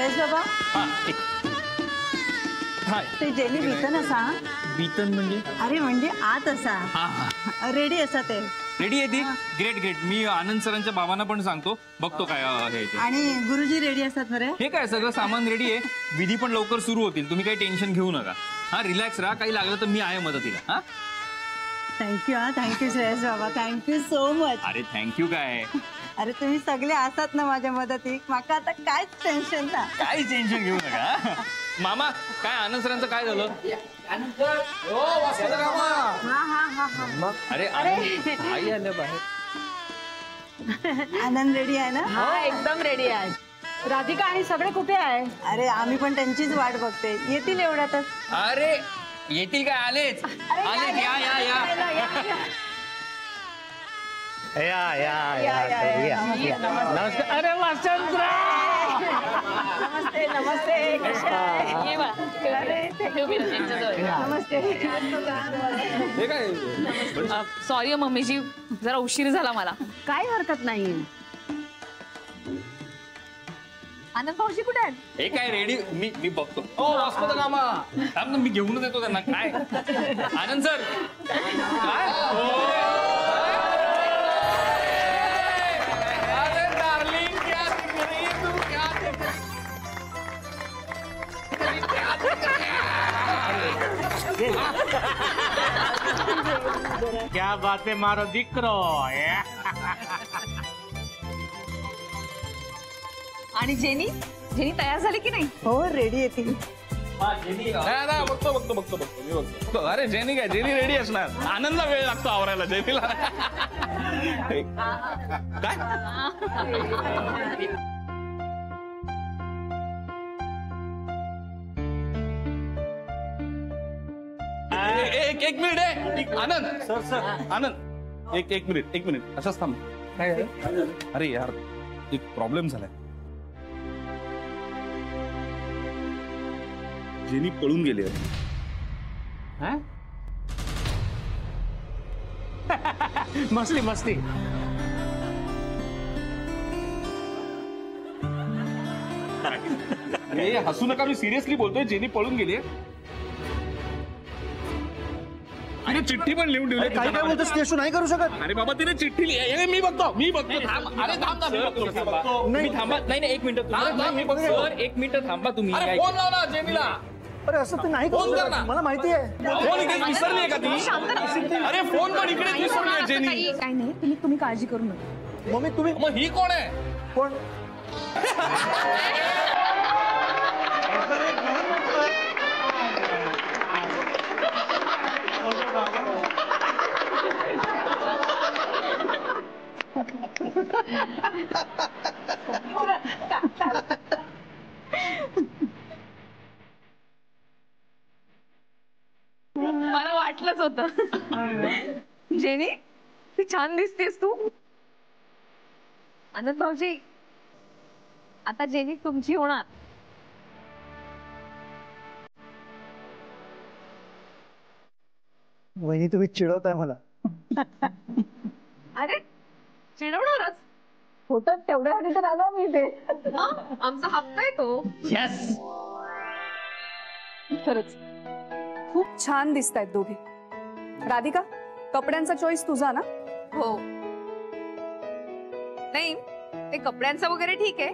श्रेयस बाबा ते जेनी बीतन असा बीतन म्हणजे अरे म्हणजे आत असा रेडी असा ते रेडी आहे ती ग्रेट ग्रेट मी आनंद सरांच्या बाबांना पण सांगतो बघतो काय आहे ते आणि गुरुजी रेडी असतात बरे हे काय सगळं सामान रेडी आहे विधी पण लवकर सुरू होतील तुम्ही काही टेन्शन घेऊ नका हा रिलॅक्स राहा काही लागलं तर मी आहे मदतीला हा थँक्यू श्रेयस बाबा थँक्यू सो मच अरे थँक्यू काय अरे तुम्ही सगळे असतात ना माझ्या मदतीक माका आता कायच टेन्शन ना काही टेन्शन घेऊ नका मामा काय आनंद सरांचं काय झालं अरे आई आल्या बाहेर आनंद रेडी आहे ना हा एकदम रेडी आहे राधिका आणि सगळे कुठे आहे अरे आम्ही पण त्यांचीच वाट बघते येतील एवढ्यातच अरे येतील काय आलेच आलेच या या या नमस्कार अरे वसंतराव नमस्ते सॉरी मम्मीजी जरा उशीर झाला मला काय हरकत नाही आनंद भाऊजी कुठे आहेत हे काय रेडी मी बघतो थांब ना मी घेऊनच येतो त्यांना काय आनंद सर काय क्या बात है मारो दिकरो आणि जेनी तयार झाली की नाही हो रेडी येतील बघतो अरे जेनी काय जेनी रेडी असणार आनंदला वेळ लागतो आवरायला जेनीला काय एक मिनिट आहे आनंद सर आनंद एक मिनिट असंच थांब काय अरे यार एक प्रॉब्लेम झालाय जेनी पळून गेली मस्ती मस्ती हसू नका मी सिरियसली बोलतोय जेनी पळून गेली तिने चिठ्ठी पण लिहून ठेवली काय काय बोलतोस ते नाही करू शकत अरे बाबा तिने चिठ्ठी मी बघतो अरे थांबा नाही एक मिनिट सर एक मिनिट थांबा तुम्ही फोन लावला जेनीला अरे असं ते नाही करू शकत मला माहिती आहे फोन इकडे विसरली का ती अरे फोन पण इकडे विसरली जेनी काही नाही तुम्ही काळजी करू नका मम्मी तुम्ही मग ही कोण आहे कोण मला वाटलंच होतं जेनी ती छान दिसतेस तू आनंद भाऊजी आता जेनी तुमची होणार वहिनी तुम्ही चिडवताय मला अरे चिडवणारच फोटो तेवढ्यासाठी तर आलो मी इथे आमचा हप्ता आहे तो यस खरंच खूप छान दिसतायत दोघे राधिका कपड्यांचा चॉईस तुझा ना हो नाही ते कपड्यांचं वगैरे ठीक आहे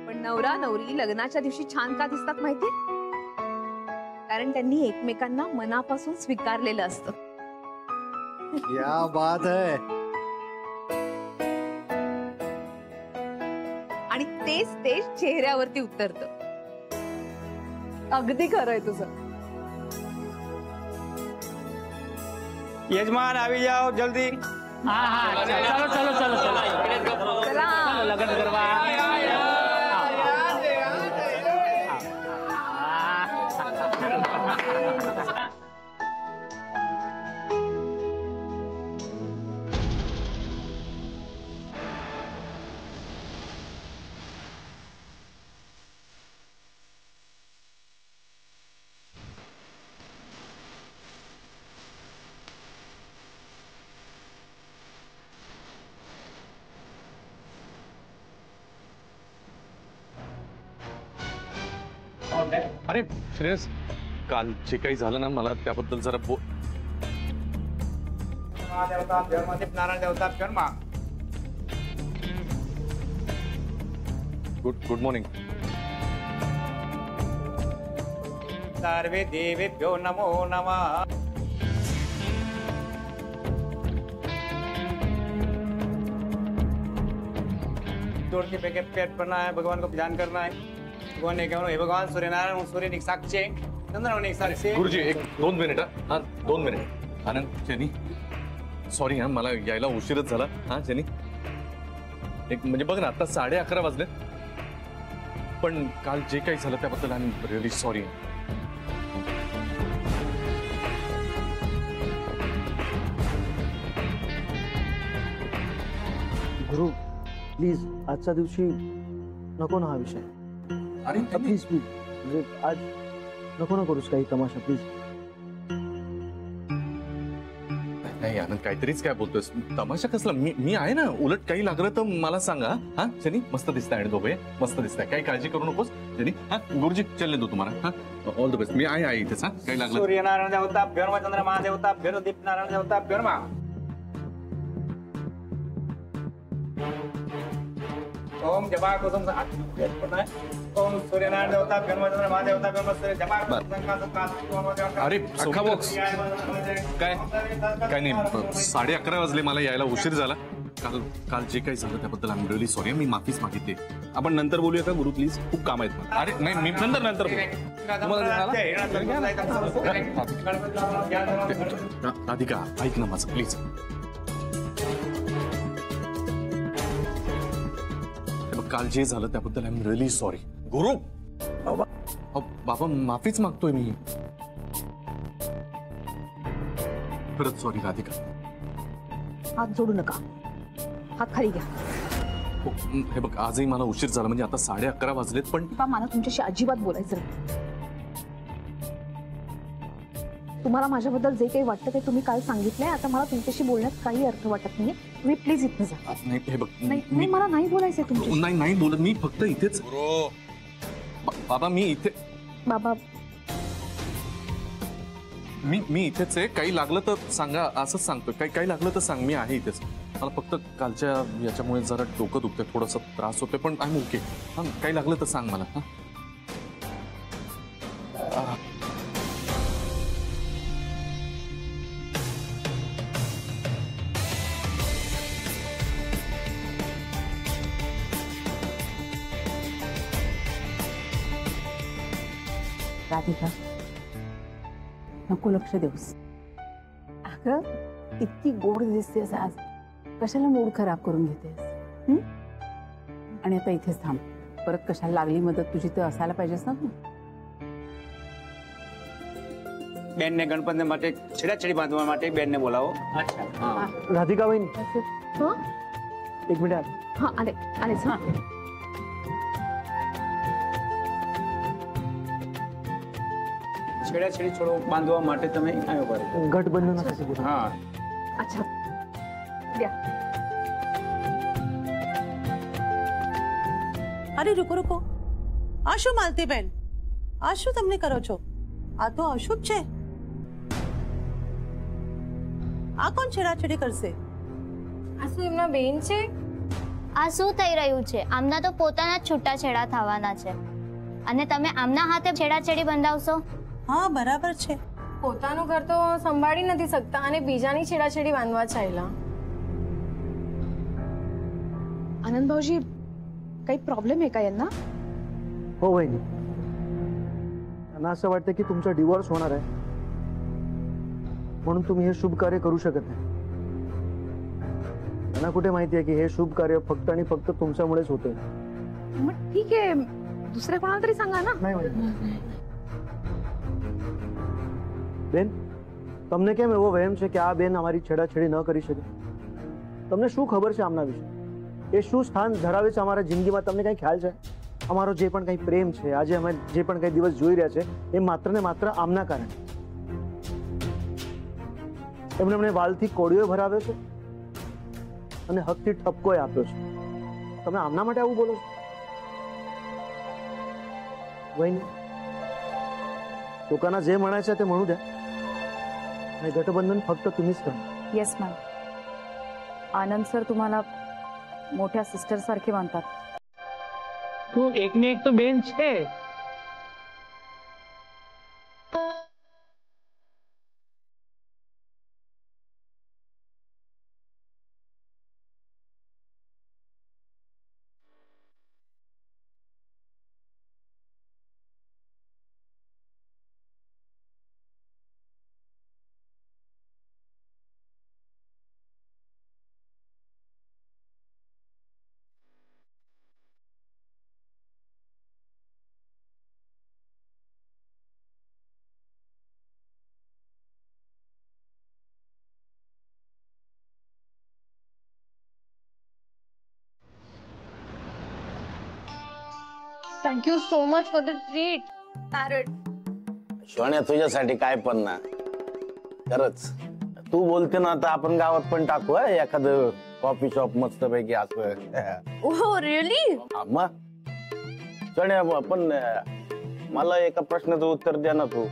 पण नवरा नवरी लग्नाच्या दिवशी छान का दिसतात माहिती कारण त्यांनी एकमेकांना मनापासून स्वीकारलेलं असतं क्या बात है आणि तेच ते चेहऱ्यावरती उतरतं अगदी खरंय तुझं यजमान आवी जाओ जल्दी चलो चलो चलो चलो चला लगन करवा अरे श्रेयस, काल जे काही झालं ना मला त्याबद्दल जरा नारायण देवता शर्मा. Good morning. सर्वे देवेभ्यो नमो नमः. जोड़ के पैकेट पेट करना है, भगवान को ध्यान करना है. भगवान ने कहा हे भगवान सूर्यनारायण सूर्य एक साक्षी चंद्र एक साक्षी. गुरुजी एक 2 मिनिट. हा 2 मिनिट. आनंद, जेनी सॉरी हा, मला यायला उशीरच झाला. हा जेनी, एक म्हणजे बघ ना आता 11:30 वाजले, पण काल जे काही झालं त्याबद्दल I am really sorry. Guru please आजच्या दिवशी नको ना हा विषय. अरे प्लीज प्लीज म्हणजे आज नको ना करूस काही तमाशा प्लीज. नाही आनंद, काहीतरीच काय बोलतोयस. तमाशा कसला? मी आहे ना. उलट काही लागलं तर मला सांगा. हा जेनी, मस्त दिसताय आणि दोघे मस्त दिसताय. काही काळजी करू नकोस जेनी. हा गुरुजी चलने दो तुम्हाला. हा ऑल द बेस्ट. मी आहे इथेच. हा काही लागलं. सूर्यनारायण देवता भ्योर्मा चंद्र महादेवता भ्योर दीप नारायण देवता भ्योर्मा. ओम जपा कुसुम ओम सूर्यनारायण देवता भ्योर्मा चंद्र महादेवता भ्योर्मा सूर्य जपा अरे अख्खा बॉक्स काय काय नाही. 11:30 वाजले, मला यायला उशीर झाला. काल जे काही झालं त्याबद्दल आय एम रिअली सॉरी. मी माफीच मागितली. आपण नंतर बोलूया का गुरु प्लीज? खूप काम आहेत मला. अरे नाही, मी नंतर राधिका ऐक ना माझं प्लीज. काल जे झालं त्याबद्दल आय एम रिअली सॉरी. गुरु बाबा माफीच मागतोय मी. परत सॉरी राधिका. हात जोडू नका, हात खाली घ्या. हे बघ आजही मला उशीर झाला, म्हणजे आता 11:30 वाजलेत, पण मला तुमच्याशी अजिबात बोलायचं नाही. तुम्हाला माझ्याबद्दल जे काही वाटतं ते तुम्ही काल सांगितलंय. आता मला तुमच्याशी बोलण्यात काही अर्थ वाटत नाहीये. तुम्ही प्लीज इथनं जा. नाही हे बघ, नाही मला नाही बोलायचंय तुमच्याशी. नाही बोलत मी, फक्त इथेच. बाबा मी इथे. बाबा मी इथेच आहे. काही लागलं तर सांगा, असंच सांगतोय. काही लागलं तर सांग, मी आहे इथेच. मला फक्त कालच्या याच्यामुळे जरा डोकं दुखतंय, थोडासा त्रास होतोय, पण आय एम ओके. हा काही लागलं तर सांग मला. हा राधिका नको लक्ष देऊस. अगं इतकी गोड दिसतेस आज, कशाला मूड खराब करून घेतेस? आणि आता इथेच थांब. परत कशाला लागली मदत तुझी तर असायला पाहिजेस ना तू. બેન ને ગણપતિ માટે છેડાછેડી બાંધવા માટે બેન ને બોલાવો. राधिका बहीण हा एक मिनिट. हा आले आलेच. हा છેડાછેડી છોડો બાંધવા માટે તમે આવ્યો પાડો. गठबंधनासाठी बोला. હા अच्छा द्या. અરે રૂકો રૂકો, આ શું માલતી બેન? આ શું તમને કરો છો? આ તો અશુભ છે. આ કોણ છેડાછેડી કરશે? આ શું એમના બેન છે? આ શું થઈ રહ્યું છે? આમના તો પોતાના જ છૂટાછેડા થવાના છે અને તમે આમના હાથે છેડાછેડી બંધાવશો? હા બરાબર છે. પોતાનું ઘર તો સંભાળી નથી શકતા અને બીજાની છેડાછેડી બાંધવા ચાલ્યા. आनंद भाऊजी काही प्रॉब्लेम आहे का यांना? हो बहिणी, त्यांना असं वाटतं की तुमचा डिवोर्स होणार आहे म्हणून तुम्ही हे शुभ कार्य करू शकत नाही. त्यांना कुठे माहिती आहे की हे शुभ कार्य फक्त आणि फक्त तुमच्यामुळेच होते. मग ठीक आहे, दुसऱ्या कोणाला तरी सांगा ना. नहीं बेन, તમને કેમ એવો વહેમ છે કે આ બેન અમારી છેડાછેડી ન કરી શકે? તમને શું ખબર છે આમના વિશે? એ શું સ્થાન ધરાવે છે અમારા જિંદગીમાં? તમને કઈ ખ્યાલ છે? અમારો જે પણ કઈ પ્રેમ છે, આજે અમે જે પણ કઈ દિવસ જોઈ રહ્યા છે, એ માત્ર ને માત્ર આમના કારણે. એમણે અમને વાલથી કોળીઓ ભરાવ્યો છે અને હકથી ઠપકોય આપ્યો છે. તમે આમના માટે આવું બોલો છો? વહીને लोकांना जे म्हणायचं ते म्हणू द्या. आणि गटबंधन फक्त तुम्हीच करा. Yes ma'am. आनंद सर तुम्हाला मोठ्या सिस्टर सारखे मानतात. तू एक ने एक तो बेन छे. Thank you so much for the treat. Parrot. सोन्या तुझ्यासाठी काय पण ना. खरंच तू बोलते ना तर आपण गावात पण टाकू एखादं कॉफी शॉप मस्त पैकी असं. ओह रिअली? मग सोन्या पण मला एका प्रश्नाचं उत्तर द्या ना तू.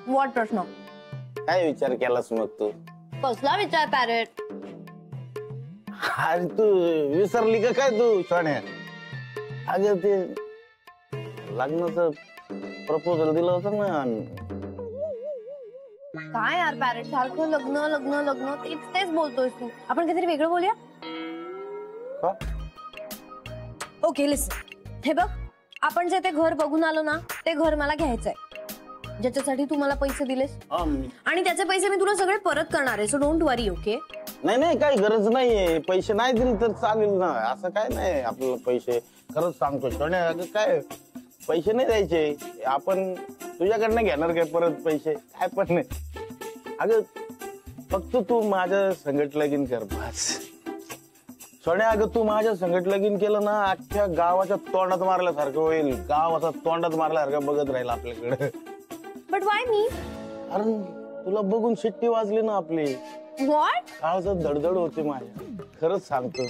व्हॉट प्रश्न? काय विचार केलास मग तू? कसला विचार पॅरेट? अरे तू विसरली का काय तू सोन्या? अगं ते लग्नाचं प्रपोजल दिलं होतं ना. काय यार पॅरेट सारखं लग्न लग्न लग्न तेच बोलतोयस तू. आपण काहीतरी वेगळं बोलूया. ओके लिसन. हे बघ आपण जे ते घर बघून आलो ना ते घर मला घ्यायचंय. ज्याच्यासाठी तू मला पैसे दिलेस आणि त्याचे पैसे मी तुला सगळे परत करणार आहे. So don't worry. ओके? नाही नाही काही गरज नाहीये. पैसे नाही दिले तर चालेल ना. असं काय नाही आपल्याला पैसे. खरंच सांगतो सोन्या अगं काय पैसे नाही द्यायचे. आपण तुझ्याकडनं घेणार काय परत पैसे? काय पण नाही. अगं फक्त तू माझ्या संगत लगीन कर बस. सोन्या अगं तू माझ्या संगत लगीन केलं ना अख्ख्या गावाच्या तोंडात मारल्यासारखं होईल. गावाचा तोंडात मारल्यासारखं बघत राहील आपल्याकडे. बट वाय मी? अरे तुला बघून शिट्टी वाजली ना आपली. व्हॉट? काळजात धडधड होते माझ्या. खरंच सांगतो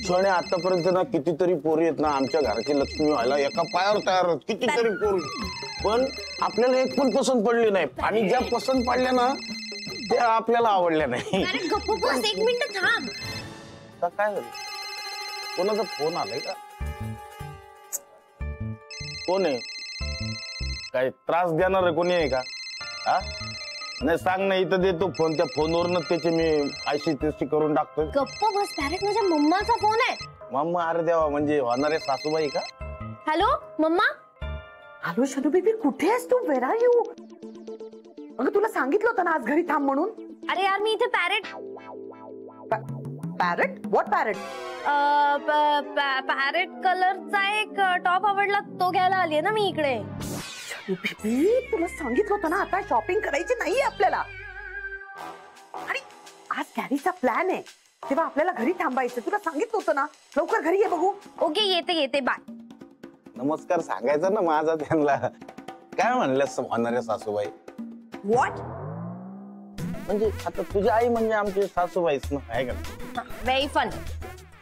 सोन्या आतापर्यंत ना कितीतरी पोरी आहेत ना आमच्या घराची लक्ष्मी व्हायला एका पायावर तयार होत. कितीतरी पोरी. पण आपल्याला एक पण पसंत पडली नाही. आणि ज्या पसंत पडल्या ना त्या आपल्याला आवडल्या नाही. अरे गप्प बस. एक मिनिट थांब. काय झालं? कोणाचा फोन आलाय का? कोण आहे? काय त्रास देणार आहे कोणी आहे का? हा नाही सांग ना. इथं देतो फोन. त्या फोनवरनं त्याचे मी अशी तशी करून टाकतो. गप्प बस पॅरेट. माझ्या मम्माचा फोन आहे. मम्मा? अरे देवा म्हणजे होणारे सासूबाई का? Hello mama. Hello Shanu baby कुठे आहेस तू? वेर आर यू? अगं तुला सांगितलं होतं ना आज घरी थांब म्हणून. अरे यार मी इथे parrot. Parrot? What parrot? Parrot कलरचा एक टॉप आवडला तो घ्यायला आलीये ना मी इकडे. तुला सांगितलं होतं ना आता शॉपिंग करायची नाहीये आपल्याला. आणि आज कॅरीचा प्लॅन आहे तेव्हा आपल्याला घरी थांबायचं. तुला सांगितलं होतं ना. लवकर घरी ये बघू. ओके येते बाय. नमस्कार सांगायचं ना माझा त्यांना. काय म्हणलं होणारे सासूबाई? व्हॉट? म्हणजे आता तुझी आई म्हणजे आमची सासूबाईच ना आहे का? Very fun.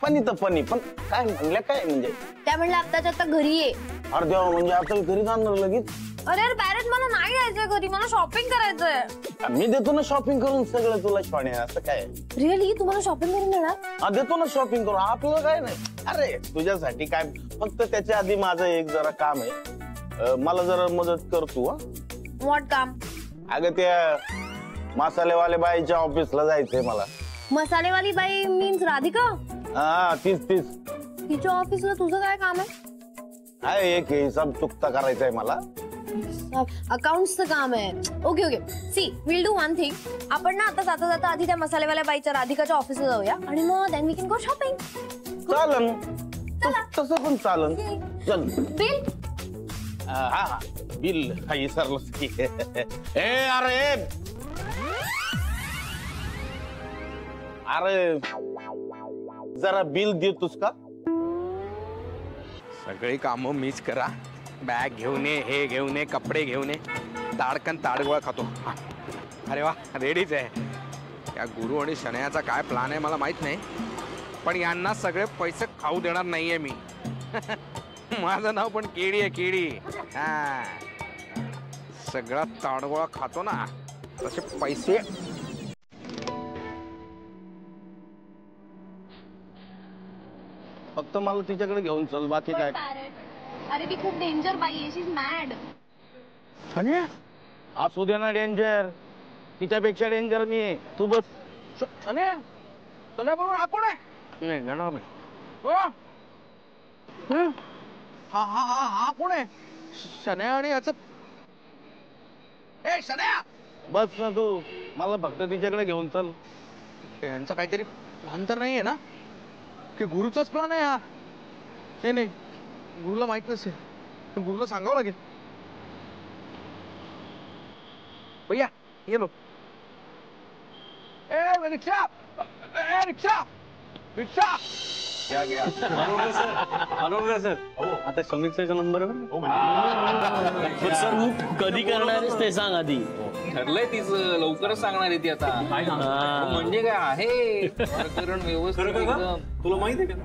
फनी तर फनी. पण काय म्हणल्या काय म्हणजे? त्या म्हणलं आत्ताच्या आता घरी ये. अरे देवा म्हणजे आता घरी जाणार लगेच? अरे यार पॅरेट मला नाही जायचंय घरी. मला शॉपिंग करायचंय. मी देतो ना शॉपिंग करून सगळं तुला. सोन्या असं काय? रिअली तुम्हाला शॉपिंग करून देणार? देतो ना शॉपिंग करून. आपलं काय नाही. अरे तुझ्यासाठी काय. फक्त त्याच्या आधी माझं एक जरा काम आहे. मला जरा मदत कर तू. व्हॉट काम? अगं त्या मसालेवाले बाईच्या ऑफिसला जायचंय मला. मसालेवाली बाई मीन्स राधिका? हा तीच. तिच्या ऑफिसला तुझं काय काम आहे? एक हिसाब चुकता करायचा आहे मला. अकाउंटचं काम आहे. Okay she will do one thing. आपण ना आता जाता आधी त्या मसालेवाल्या बाईच्या राधिकाच्या ऑफिसला जाऊया आणि मग then we can go shopping. चालन. तसं पण चालन. चल. बिल? हा बिल काही विसरलंच की. अरे जरा बिल देतोस का? सगळी कामं मीच करा. बॅग घेऊन ये, हे घेऊन ये, कपडे घेऊन ये. ताडकन ताडगोळा खातो. अरे वा रेडीच आहे. या गुरु आणि शनयाचा काय प्लॅन आहे मला माहित नाही. पण यांना सगळे पैसे खाऊ देणार नाहीये मी. माझं नाव पण केडी आहे. केडी. सगळा ताडगोळा खातो ना तसे पैसे फक्त मला तिच्याकडे घेऊन चल, बाकी काय. अरे ती खूप डेंजर बाई आहे, शी इज मॅड. सन्या असू दे ना डेंजर, तिच्यापेक्षा डेंजर मी आहे. तू बस. सन्या सन्या बरोबर हा कोण आहे? नाही गणा मी. हा हा हा हा कोण आहे? शन्या आणि याच ए शन्या बस ना तू, मला फक्त तिच्याकडे घेऊन चल. यांचा काहीतरी प्लॅन तर नाहीये ना की गुरुचाच प्लॅन आहे हा? नाही नाही गुरुला माहित नसेल, गुरुला सांगावं लागेल. भैया ये लो. ए रिक्षा, ए रिक्षा, रिक्षा. सर आता समीक्षाचा नंबर सर कधी करणार ते सांग आधी. ठरलंय तिचं, लवकरच सांगणार आहे ती आता. म्हणजे काय आहे प्रकरण व्यवस्थित एकदम. तुला माहिती आहे का?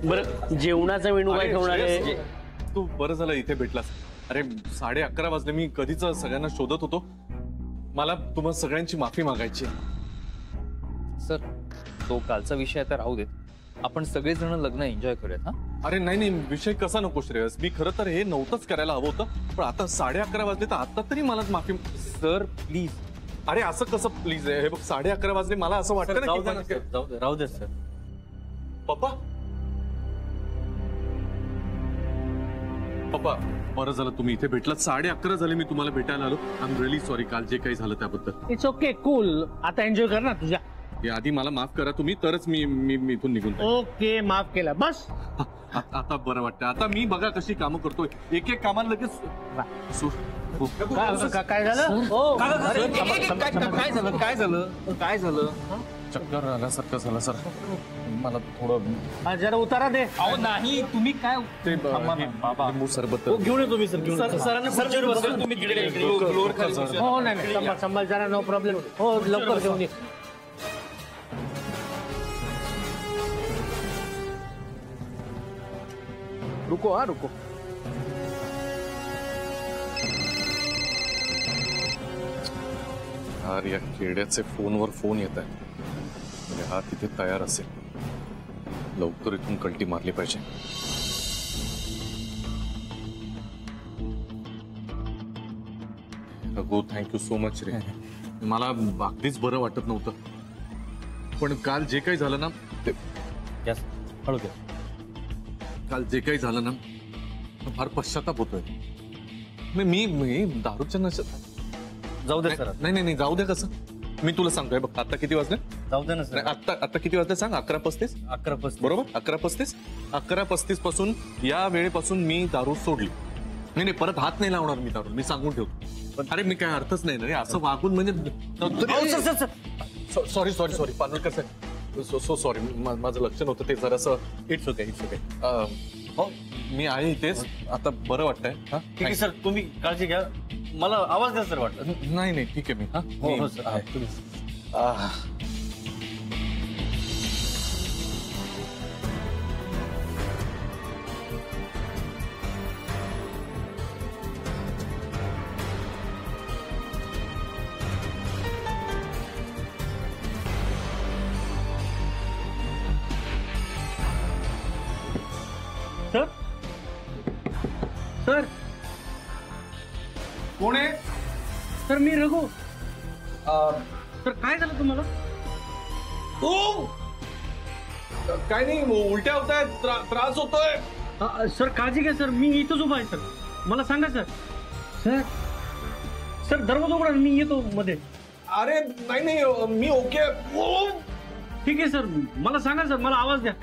बरं जेवणाचा मेनू काय ठेवणार आहे? तू बरं झालं इथे भेटलास. अरे 11:30 वाजले, मी कधीच सगळ्यांना शोधत होतो. मला तुम्हा सगळ्यांची माफी मागायची. सर तो कालचा विषय आता राहू देत, आपण सगळेजण लग्न एन्जॉय करूयात. हा अरे नाही नाही, विषय कसा नको श्रेयस, मी खरं तर हे नव्हतंच करायला हवं होतं, पण आता 11:30 वाजले तर आता तरी मला माफी. Sir please. अरे असं कसं प्लीज आहे? हे बघ 11:30 वाजले, मला असं वाटतं ना की राहू दे सर. पप्पा पप्पा बरं झालं तुम्ही इथे भेटलात. 11:30 झाले मी तुम्हाला भेटायला आलो. आय एम रिअली सॉरी काल जे काही झालं त्याबद्दल. It's okay, cool. आता एन्जॉय कर ना तुझ्या. आधी मला माफ करा तुम्ही, तरच मी इथून निघून जाईन. ओके माफ केला बस. आता बरं वाटतं. आता मी बघा कशी कामं करतोय, एक एक कामाला लगेच. काय झालं? काय झालं? चक्कर आल्यासारखं झालं सर. मला थोडं जरा उतारा दे. अहो नाही, तुम्ही काय ते लिंबू सरबत घेऊन येतो मी. सर सरांना तुम्ही फ्लोअर खाली. हो नाही संभाल जरा, नो प्रॉब्लेम. हो लवकर घेऊन ये. रुको हा रुको. यार या खेड्याचे फोनवर फोन येत आहेत. हा तिथे तयार असेल, लवकर इथून कल्टी मारली पाहिजे. अगो थँक्यू सो मच रे. मला अगदीच बरं वाटत नव्हतं, पण काल जे काही झालं ना ते हळू दे. काल जे काही झालं ना फार पश्चाताप होतोय. मी दारूच्या नशेत. जाऊ दे सर. नाही जाऊ दे. कसं मी तुला सांगतोय बघ, आता किती वाजले? जाऊ दे ना सर. आता किती वाजले सांग? 11:35. 11:35 बरोबर. 11:35. 11:35 पासून या वेळेपासून मी दारू सोडली. नाही परत हात नाही लावणार मी दारू, मी सांगून ठेवतो. अरे मी काय अर्थच नाही ना रे असं वागून. म्हणजे सॉरी पानोळकर साहेब, सो सॉरी. माझं लक्ष नव्हतं ते जरासं. It's okay. हो मी आहे इथेच. आता बरं वाटतंय. ठीक आहे सर, तुम्ही काळजी घ्या. मला आवाज द्या सर वाटलं. नाही ठीक आहे मी. हो सर आहे. सर सर कोण आहे? सर मी रघु. सर काय झालं तुम्हाला? तू काय नाही, उलट्या होत आहेत, त्रास होतोय. सर काळजी घ्या सर, मी इथंच उभा आहे सर. मला सांगा सर. सर दरवाजा उघडा, मी येतो मध्ये. अरे नाही मी ओके. ठीक आहे सर, मला सांगा सर, मला आवाज द्या.